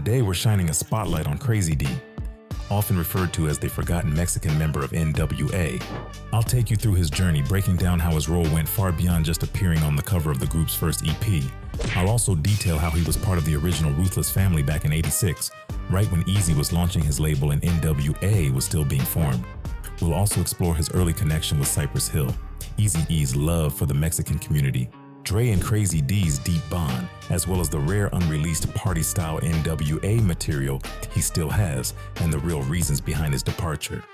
Today we're shining a spotlight on Krazy Dee, often referred to as the forgotten Mexican member of N.W.A. I'll take you through his journey, breaking down how his role went far beyond just appearing on the cover of the group's first EP. I'll also detail how he was part of the original Ruthless Family back in '86, right when Eazy was launching his label and N.W.A was still being formed. We'll also explore his early connection with Cypress Hill, Eazy-E's love for the Mexican community, Dre and Krazy Dee's deep bond, as well as the rare unreleased party-style N.W.A material he still has, and the real reasons behind his departure.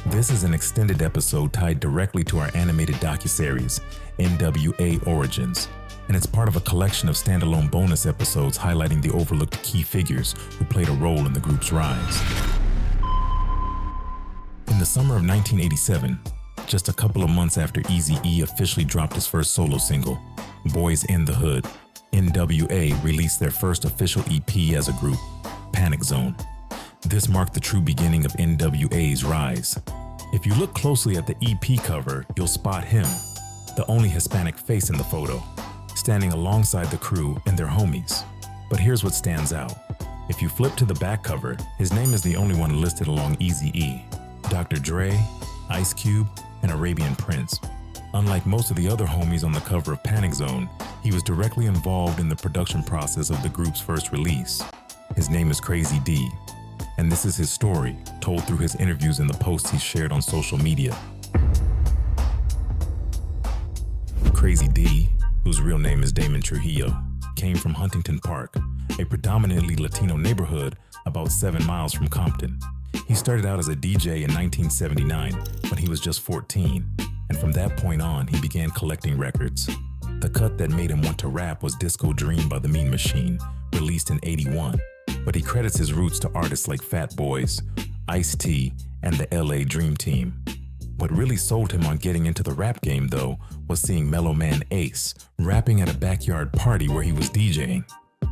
This is an extended episode tied directly to our animated docuseries, N.W.A Origins, and it's part of a collection of standalone bonus episodes highlighting the overlooked key figures who played a role in the group's rise. In the summer of 1987, just a couple of months after Eazy-E officially dropped his first solo single, Boys in the Hood, N.W.A released their first official EP as a group, Hispanic Zone. This marked the true beginning of N.W.A's rise. If you look closely at the EP cover, you'll spot him, the only Hispanic face in the photo, standing alongside the crew and their homies. But here's what stands out. If you flip to the back cover, his name is the only one listed along Eazy-E, Dr. Dre, Ice Cube, and Arabian Prince. Unlike most of the other homies on the cover of Hispanic Zone, he was directly involved in the production process of the group's first release. His name is Krazy Dee, and this is his story, told through his interviews and the posts he shared on social media. Krazy Dee, whose real name is Damon Trujillo, came from Huntington Park, a predominantly Latino neighborhood about 7 miles from Compton. He started out as a DJ in 1979 when he was just 14, and from that point on, he began collecting records. The cut that made him want to rap was Disco Dream by the Mean Machine, released in '81, but he credits his roots to artists like Fat Boys, Ice-T, and the L.A. Dream Team. What really sold him on getting into the rap game, though, was seeing Mellow Man Ace rapping at a backyard party where he was DJing.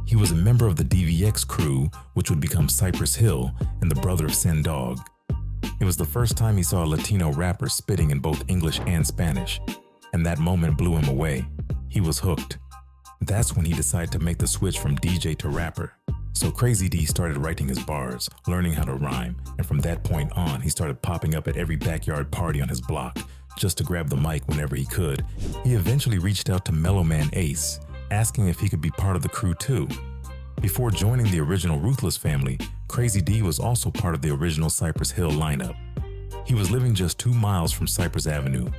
He was a member of the DVX crew, which would become Cypress Hill, and the brother of Sen Dog. It was the first time he saw a Latino rapper spitting in both English and Spanish, and that moment blew him away. He was hooked. That's when he decided to make the switch from DJ to rapper. So Krazy Dee started writing his bars, learning how to rhyme, and from that point on, he started popping up at every backyard party on his block, just to grab the mic whenever he could. He eventually reached out to Mellow Man Ace, asking if he could be part of the crew too. Before joining the original Ruthless Family, Krazy Dee was also part of the original Cypress Hill lineup. He was living just 2 miles from Cypress Avenue,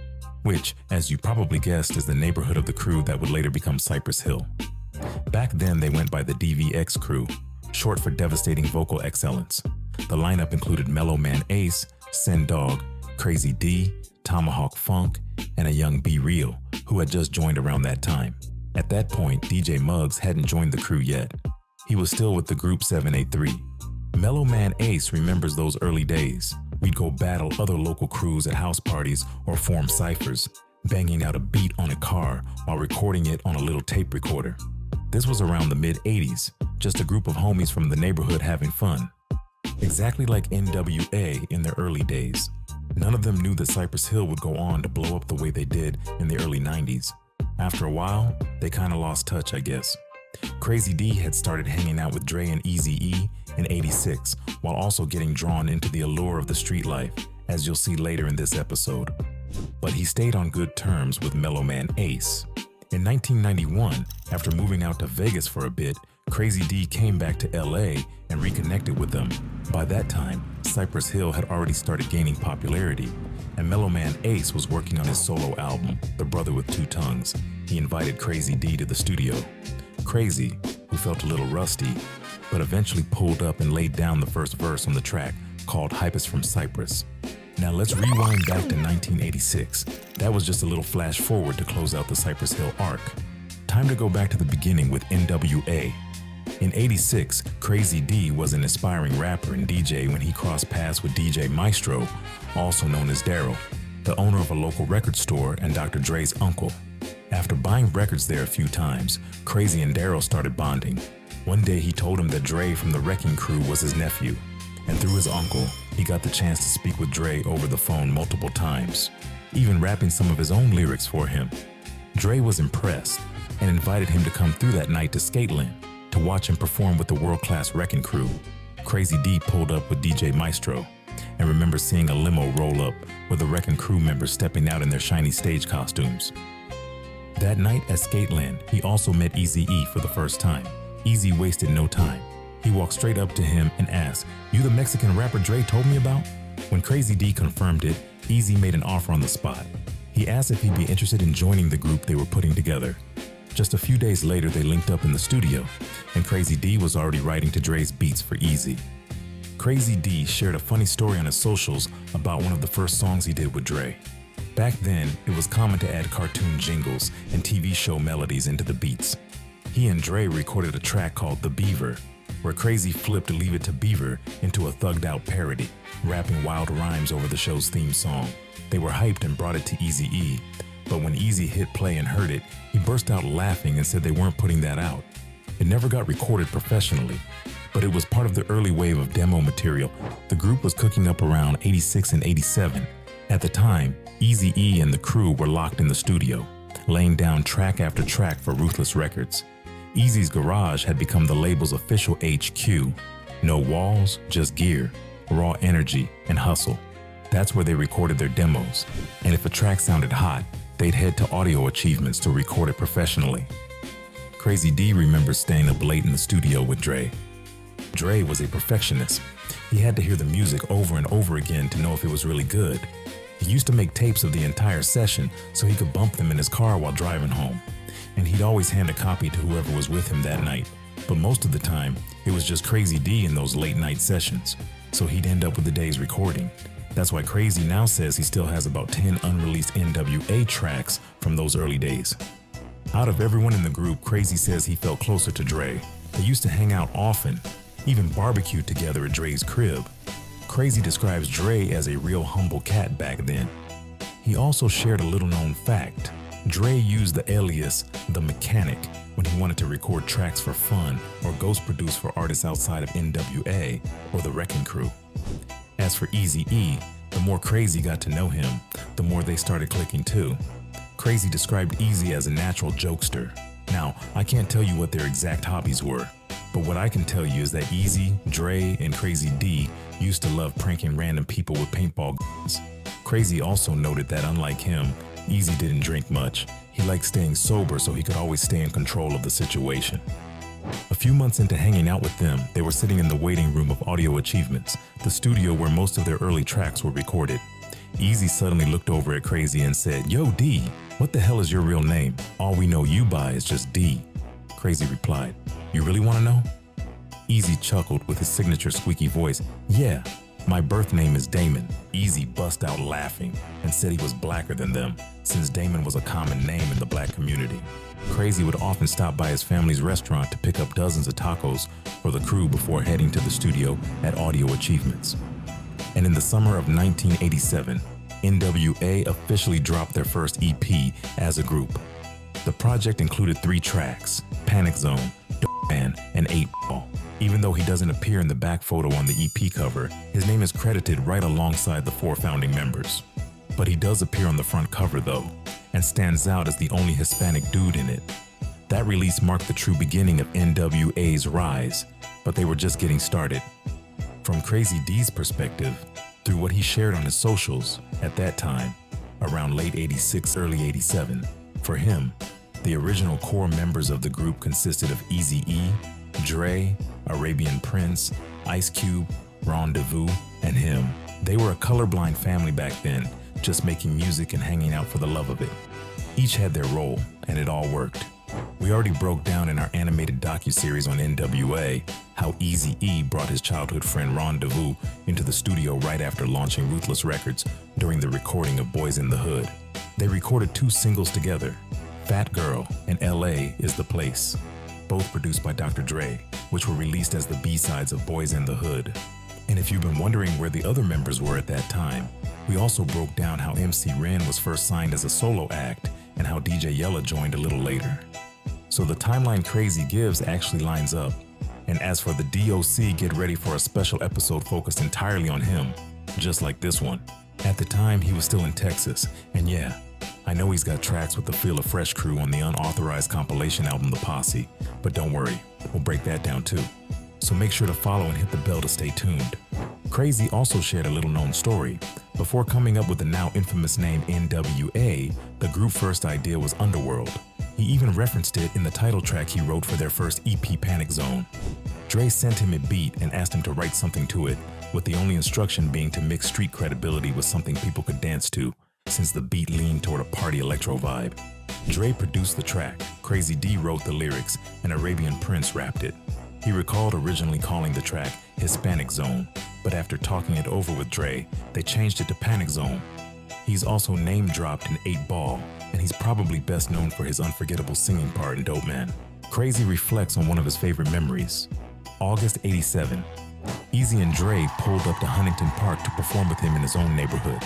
which, as you probably guessed, is the neighborhood of the crew that would later become Cypress Hill. Back then, they went by the DVX crew, short for Devastating Vocal Excellence. The lineup included Mellow Man Ace, Sen Dog, Krazy Dee, Tomahawk Funk, and a young Be Real, who had just joined around that time. At that point, DJ Muggs hadn't joined the crew yet. He was still with the group 783. Mellow Man Ace remembers those early days. We'd go battle other local crews at house parties or form ciphers, banging out a beat on a car while recording it on a little tape recorder. This was around the mid-'80s, just a group of homies from the neighborhood having fun. Exactly like N.W.A in their early days. None of them knew that Cypress Hill would go on to blow up the way they did in the early '90s. After a while, they kinda lost touch, I guess. Krazy Dee had started hanging out with Dre and Eazy-E in '86, while also getting drawn into the allure of the street life, as you'll see later in this episode. But he stayed on good terms with Mellow Man Ace. In 1991, after moving out to Vegas for a bit, Krazy Dee came back to LA and reconnected with them. By that time, Cypress Hill had already started gaining popularity, and Mellow Man Ace was working on his solo album, The Brother with Two Tongues. He invited Krazy Dee to the studio. Krazy, who felt a little rusty, but eventually pulled up and laid down the first verse on the track, called Hypest from Cypress. Now let's rewind back to 1986. That was just a little flash forward to close out the Cypress Hill arc. Time to go back to the beginning with N.W.A. In '86, Krazy Dee was an aspiring rapper and DJ when he crossed paths with DJ Maestro, also known as Daryl, the owner of a local record store and Dr. Dre's uncle. After buying records there a few times, Krazy and Daryl started bonding. One day he told him that Dre from the Wrecking Crew was his nephew, and through his uncle, he got the chance to speak with Dre over the phone multiple times, even rapping some of his own lyrics for him. Dre was impressed and invited him to come through that night to Skateland to watch him perform with the world-class Wrecking Crew. Krazy Dee pulled up with DJ Maestro and remembers seeing a limo roll up with the Wrecking Crew members stepping out in their shiny stage costumes. That night at Skateland, he also met Eazy-E for the first time. Eazy wasted no time. He walked straight up to him and asked, "You the Mexican rapper Dre told me about?" When Krazy Dee confirmed it, Eazy made an offer on the spot. He asked if he'd be interested in joining the group they were putting together. Just a few days later, they linked up in the studio, and Krazy Dee was already writing to Dre's beats for Eazy. Krazy Dee shared a funny story on his socials about one of the first songs he did with Dre. Back then, it was common to add cartoon jingles and TV show melodies into the beats. He and Dre recorded a track called The Beaver, where Krazy flipped Leave It to Beaver into a thugged-out parody, rapping wild rhymes over the show's theme song. They were hyped and brought it to Eazy-E, but when Eazy hit play and heard it, he burst out laughing and said they weren't putting that out. It never got recorded professionally, but it was part of the early wave of demo material. The group was cooking up around 86 and 87. At the time, Eazy-E and the crew were locked in the studio, laying down track after track for Ruthless Records. Eazy's garage had become the label's official HQ. No walls, just gear, raw energy, and hustle. That's where they recorded their demos, and if a track sounded hot, they'd head to Audio Achievements to record it professionally. Krazy Dee remembers staying up late in the studio with Dre. Dre was a perfectionist. He had to hear the music over and over again to know if it was really good. He used to make tapes of the entire session so he could bump them in his car while driving home. And he'd always hand a copy to whoever was with him that night. But most of the time, it was just Krazy Dee in those late night sessions, so he'd end up with the day's recording. That's why Krazy now says he still has about 10 unreleased N.W.A tracks from those early days. Out of everyone in the group, Krazy says he felt closer to Dre. They used to hang out often, even barbecued together at Dre's crib. Krazy describes Dre as a real humble cat back then. He also shared a little-known fact. Dre used the alias The Mechanic when he wanted to record tracks for fun or ghost produce for artists outside of N.W.A or the Wrecking Crew. As for Eazy-E, the more Krazy got to know him, the more they started clicking too. Krazy described Eazy as a natural jokester. Now, I can't tell you what their exact hobbies were, but what I can tell you is that Eazy, Dre, and Krazy Dee used to love pranking random people with paintball guns. Krazy also noted that unlike him, Eazy didn't drink much. He liked staying sober so he could always stay in control of the situation. A few months into hanging out with them, they were sitting in the waiting room of Audio Achievements, the studio where most of their early tracks were recorded. Eazy suddenly looked over at Krazy and said, "Yo, D, what the hell is your real name? All we know you by is just D." Krazy replied, "You really want to know?" Eazy chuckled with his signature squeaky voice. "Yeah, my birth name is Damon." Eazy bust out laughing and said he was blacker than them, since Damon was a common name in the black community. Krazy would often stop by his family's restaurant to pick up dozens of tacos for the crew before heading to the studio at Audio Achievements. And in the summer of 1987, N.W.A officially dropped their first EP as a group. The project included 3 tracks, Panic Zone, D.O.C, and 8 Ball. Even though he doesn't appear in the back photo on the EP cover, his name is credited right alongside the 4 founding members. But he does appear on the front cover though, and stands out as the only Hispanic dude in it. That release marked the true beginning of N.W.A's rise, but they were just getting started. From Krazy Dee's perspective, through what he shared on his socials at that time, around late 86, early 87, for him, the original core members of the group consisted of Eazy-E, Dre, Arabian Prince, Ice Cube, Rendezvous, and him. They were a colorblind family back then, just making music and hanging out for the love of it. Each had their role, and it all worked. We already broke down in our animated docuseries on N.W.A how Eazy-E brought his childhood friend Rendezvous into the studio right after launching Ruthless Records during the recording of Boys in the Hood. They recorded 2 singles together, Fat Girl and L.A. is the Place, both produced by Dr. Dre, which were released as the B-sides of Boys in the Hood. And if you've been wondering where the other members were at that time, we also broke down how MC Ren was first signed as a solo act and how DJ Yella joined a little later. So the timeline Krazy gives actually lines up. And as for the D.O.C, get ready for a special episode focused entirely on him, just like this one. At the time, he was still in Texas, and yeah, I know he's got tracks with the Feel of Fresh crew on the Unauthorized compilation album The Posse, but don't worry, we'll break that down too. So make sure to follow and hit the bell to stay tuned. Krazy also shared a little-known story. Before coming up with the now infamous name N.W.A, the group's first idea was Underworld. He even referenced it in the title track he wrote for their first EP, Panic Zone. Dre sent him a beat and asked him to write something to it, with the only instruction being to mix street credibility with something people could dance to, since the beat leaned toward a party electro vibe. Dre produced the track, Krazy Dee wrote the lyrics, and Arabian Prince rapped it. He recalled originally calling the track Hispanic Zone, but after talking it over with Dre, they changed it to Panic Zone. He's also name-dropped in 8 Ball, and he's probably best known for his unforgettable singing part in Dope Man. Krazy reflects on one of his favorite memories. August '87. Eazy and Dre pulled up to Huntington Park to perform with him in his own neighborhood.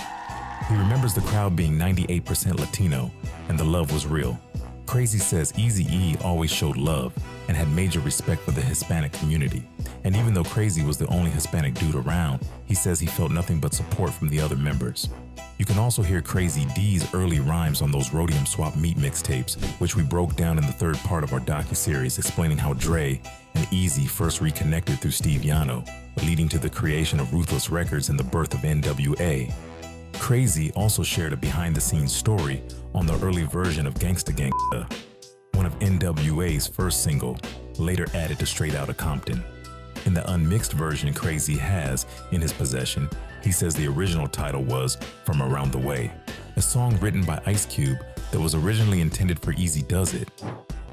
He remembers the crowd being 98% Latino, and the love was real. Krazy says Eazy-E always showed love and had major respect for the Hispanic community. And even though Krazy was the only Hispanic dude around, he says he felt nothing but support from the other members. You can also hear Krazy D's early rhymes on those Rhodium Swap Meat mixtapes, which we broke down in the 3rd part of our docuseries explaining how Dre and Eazy first reconnected through Steve Yano, leading to the creation of Ruthless Records and the birth of N.W.A. Krazy also shared a behind-the-scenes story on the early version of Gangsta Gangsta, one of N.W.A.'s first single, later added to Straight Outta Compton. In the unmixed version Krazy has in his possession, he says the original title was From Around the Way, a song written by Ice Cube that was originally intended for Eazy-Duz-It.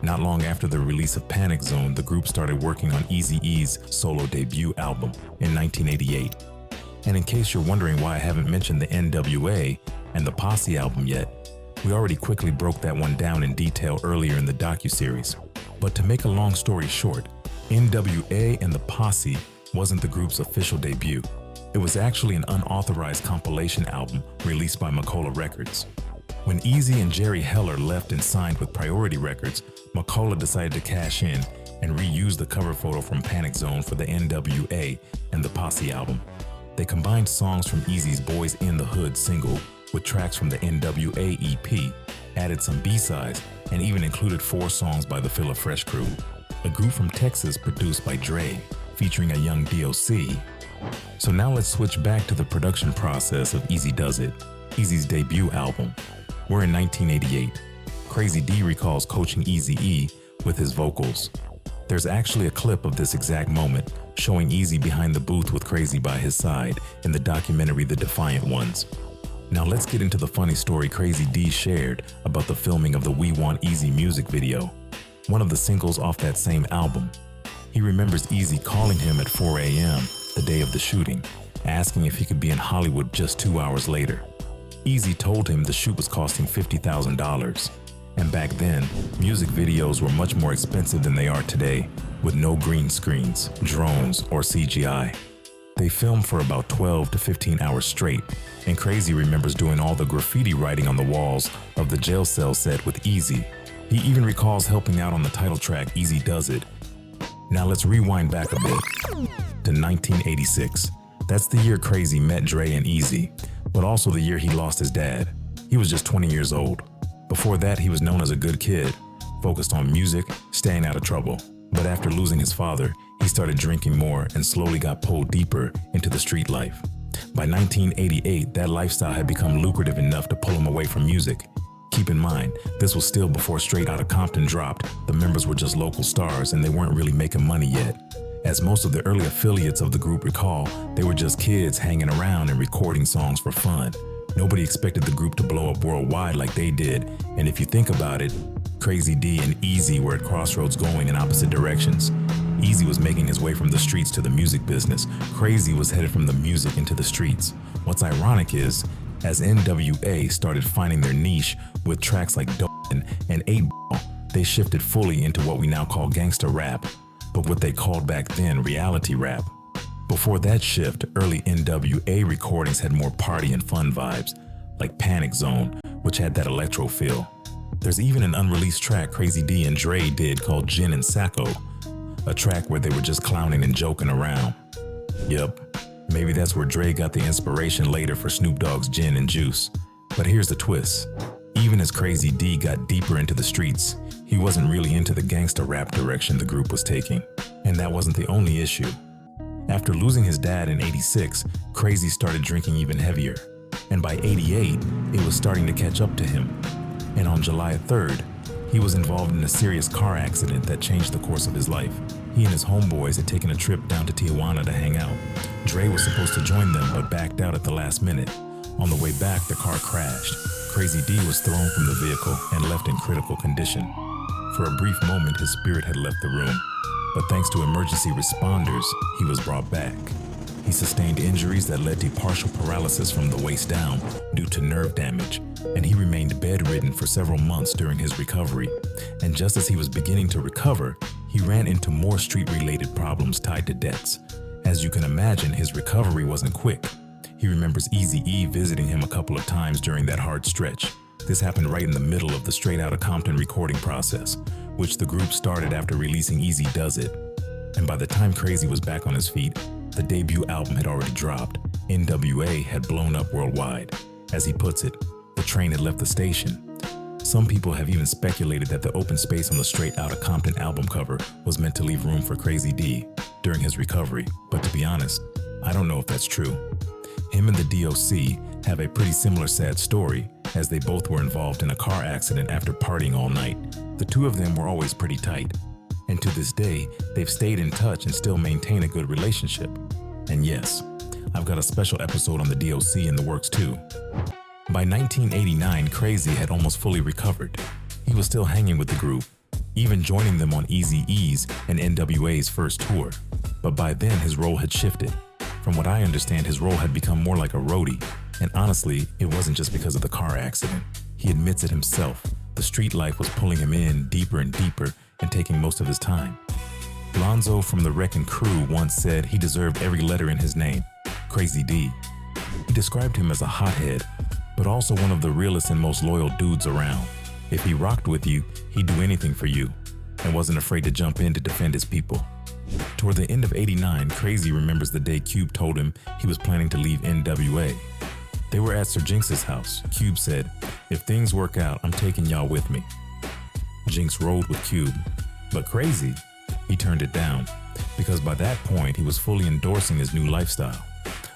Not long after the release of Panic Zone, the group started working on Eazy-E's solo debut album in 1988. And in case you're wondering why I haven't mentioned the N.W.A and the Posse album yet, we already quickly broke that one down in detail earlier in the docuseries. But to make a long story short, N.W.A and the Posse wasn't the group's official debut. It was actually an unauthorized compilation album released by Macola Records. When Eazy and Jerry Heller left and signed with Priority Records, Macola decided to cash in and reuse the cover photo from Panic Zone for the N.W.A and the Posse album. They combined songs from Eazy's Boys in the Hood single with tracks from the N.W.A EP, added some B-sides, and even included 4 songs by the Feel of Fresh crew, a group from Texas produced by Dre, featuring a young D.O.C. So now let's switch back to the production process of Eazy-Duz-It, Eazy's debut album. We're in 1988. Krazy Dee recalls coaching Eazy-E with his vocals. There's actually a clip of this exact moment, showing Eazy behind the booth with Krazy by his side in the documentary The Defiant Ones. Now let's get into the funny story Krazy Dee shared about the filming of the We Want Eazy music video, one of the singles off that same album. He remembers Eazy calling him at 4 a.m. the day of the shooting, asking if he could be in Hollywood just 2 hours later. Eazy told him the shoot was costing $50,000. And back then, music videos were much more expensive than they are today, with no green screens, drones, or CGI. They filmed for about 12 to 15 hours straight, and Krazy remembers doing all the graffiti writing on the walls of the jail cell set with Eazy. He even recalls helping out on the title track Eazy-Duz-It. Now let's rewind back a bit to 1986. That's the year Krazy met Dre and Eazy, but also the year he lost his dad. He was just 20 years old. Before that, he was known as a good kid, focused on music, staying out of trouble. But after losing his father, he started drinking more and slowly got pulled deeper into the street life. By 1988, that lifestyle had become lucrative enough to pull him away from music. Keep in mind, this was still before Straight Outta Compton dropped. The members were just local stars and they weren't really making money yet. As most of the early affiliates of the group recall, they were just kids hanging around and recording songs for fun. Nobody expected the group to blow up worldwide like they did, and if you think about it, Krazy Dee and Eazy were at crossroads going in opposite directions. Eazy was making his way from the streets to the music business. Krazy was headed from the music into the streets. What's ironic is, as N.W.A started finding their niche with tracks like D.O.C and 8 Ball, they shifted fully into what we now call gangsta rap, but what they called back then reality rap. Before that shift, early N.W.A recordings had more party and fun vibes, like Panic Zone, which had that electro feel. There's even an unreleased track Krazy Dee and Dre did called Gin and Sacco, a track where they were just clowning and joking around. Yup, maybe that's where Dre got the inspiration later for Snoop Dogg's Gin and Juice. But here's the twist. Even as Krazy Dee got deeper into the streets, he wasn't really into the gangsta rap direction the group was taking. And that wasn't the only issue. After losing his dad in '86, Krazy started drinking even heavier. And by '88, it was starting to catch up to him. And on July 3rd, he was involved in a serious car accident that changed the course of his life. He and his homeboys had taken a trip down to Tijuana to hang out. Dre was supposed to join them but backed out at the last minute. On the way back, the car crashed. Krazy Dee was thrown from the vehicle and left in critical condition. For a brief moment, his spirit had left the room, but thanks to emergency responders, he was brought back. He sustained injuries that led to partial paralysis from the waist down due to nerve damage, and he remained bedridden for several months during his recovery. And just as he was beginning to recover, he ran into more street-related problems tied to debts. As you can imagine, his recovery wasn't quick. He remembers Eazy-E visiting him a couple of times during that hard stretch. This happened right in the middle of the Straight Outta Compton recording process, which the group started after releasing Eazy-Duz-It. And by the time Krazy was back on his feet, the debut album had already dropped. N.W.A had blown up worldwide. As he puts it, the train had left the station. Some people have even speculated that the open space on the Straight Outta Compton album cover was meant to leave room for Krazy Dee during his recovery, but to be honest, I don't know if that's true. Him and the D.O.C have a pretty similar sad story, as they both were involved in a car accident after partying all night. The two of them were always pretty tight, and to this day, they've stayed in touch and still maintain a good relationship. And yes, I've got a special episode on the D.O.C in the works too. By 1989, Krazy had almost fully recovered. He was still hanging with the group, even joining them on Eazy-E's and N.W.A's first tour. But by then, his role had shifted. From what I understand, his role had become more like a roadie. And honestly, it wasn't just because of the car accident. He admits it himself. The street life was pulling him in deeper and deeper and taking most of his time. Lonzo from the Wreckin' Crew once said he deserved every letter in his name, Krazy Dee. He described him as a hothead, but also one of the realest and most loyal dudes around. If he rocked with you, he'd do anything for you, and wasn't afraid to jump in to defend his people. Toward the end of '89, Krazy remembers the day Cube told him he was planning to leave N.W.A. They were at Sir Jinx's house. Cube said, "If things work out, I'm taking y'all with me." Jinx rolled with Cube, but Krazy, he turned it down, because by that point he was fully endorsing his new lifestyle.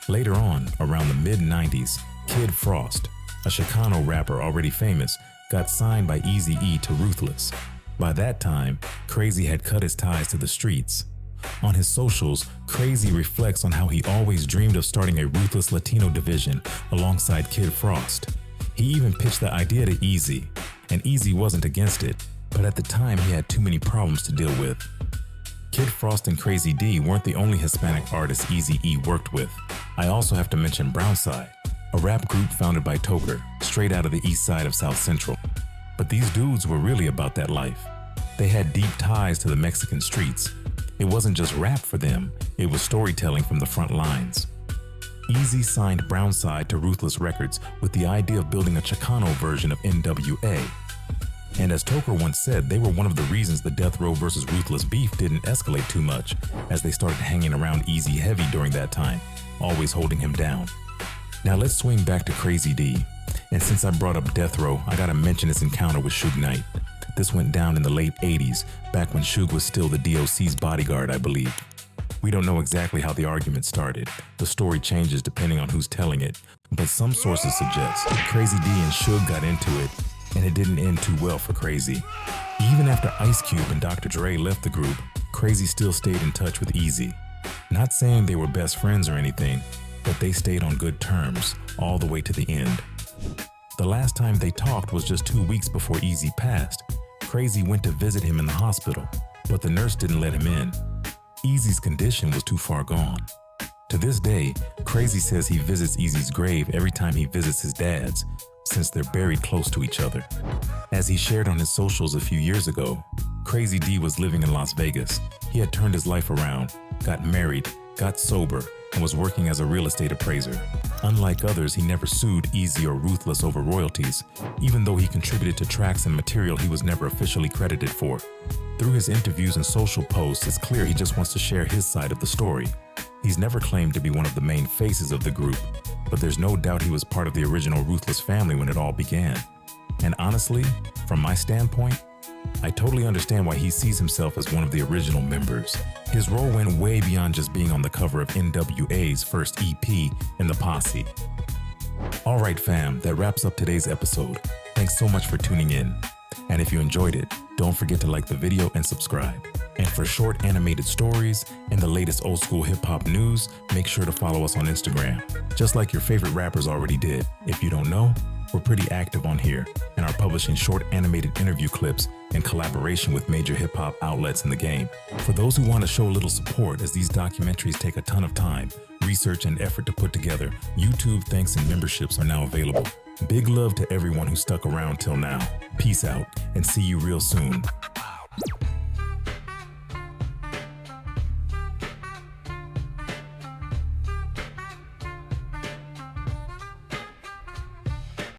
Later on, around the mid-90s, Kid Frost, a Chicano rapper already famous, got signed by Eazy-E to Ruthless. By that time, Krazy had cut his ties to the streets. On his socials, Krazy reflects on how he always dreamed of starting a Ruthless Latino division alongside Kid Frost. He even pitched the idea to Eazy, and Eazy wasn't against it, but at the time he had too many problems to deal with. Kid Frost and Krazy Dee weren't the only Hispanic artists Eazy-E worked with. I also have to mention Brownside, a rap group founded by Toker, straight out of the east side of South Central. But these dudes were really about that life. They had deep ties to the Mexican streets. It wasn't just rap for them, it was storytelling from the front lines. Eazy signed Brownside to Ruthless Records with the idea of building a Chicano version of N.W.A. And as Toker once said, they were one of the reasons the Death Row vs. Ruthless beef didn't escalate too much, as they started hanging around Eazy heavy during that time, always holding him down. Now let's swing back to Krazy Dee, and since I brought up Death Row, I gotta mention his encounter with Suge Knight. This went down in the late '80s, back when Suge was still the D.O.C's bodyguard, I believe. We don't know exactly how the argument started. The story changes depending on who's telling it, but some sources suggest Krazy Dee and Suge got into it, and it didn't end too well for Krazy. Even after Ice Cube and Dr. Dre left the group, Krazy still stayed in touch with Eazy. Not saying they were best friends or anything, but they stayed on good terms all the way to the end. The last time they talked was just 2 weeks before Eazy passed. Krazy went to visit him in the hospital, but the nurse didn't let him in. Eazy's condition was too far gone. To this day, Krazy says he visits Eazy's grave every time he visits his dad's, since they're buried close to each other. As he shared on his socials a few years ago, Krazy Dee was living in Las Vegas. He had turned his life around, got married, got sober, and was working as a real estate appraiser. Unlike others, he never sued Eazy or Ruthless over royalties, even though he contributed to tracks and material he was never officially credited for. Through his interviews and social posts, it's clear he just wants to share his side of the story. He's never claimed to be one of the main faces of the group, but there's no doubt he was part of the original Ruthless Family when it all began. And honestly, from my standpoint, I totally understand why he sees himself as one of the original members. His role went way beyond just being on the cover of N.W.A's first EP in the Posse. Alright fam, that wraps up today's episode. Thanks so much for tuning in. And if you enjoyed it, don't forget to like the video and subscribe. And for short animated stories and the latest old school hip hop news, make sure to follow us on Instagram, just like your favorite rappers already did. If you don't know, we're pretty active on here and are publishing short animated interview clips in collaboration with major hip hop outlets in the game. For those who want to show a little support, as these documentaries take a ton of time, research, and effort to put together, YouTube thanks and memberships are now available. Big love to everyone who stuck around till now. Peace out and see you real soon.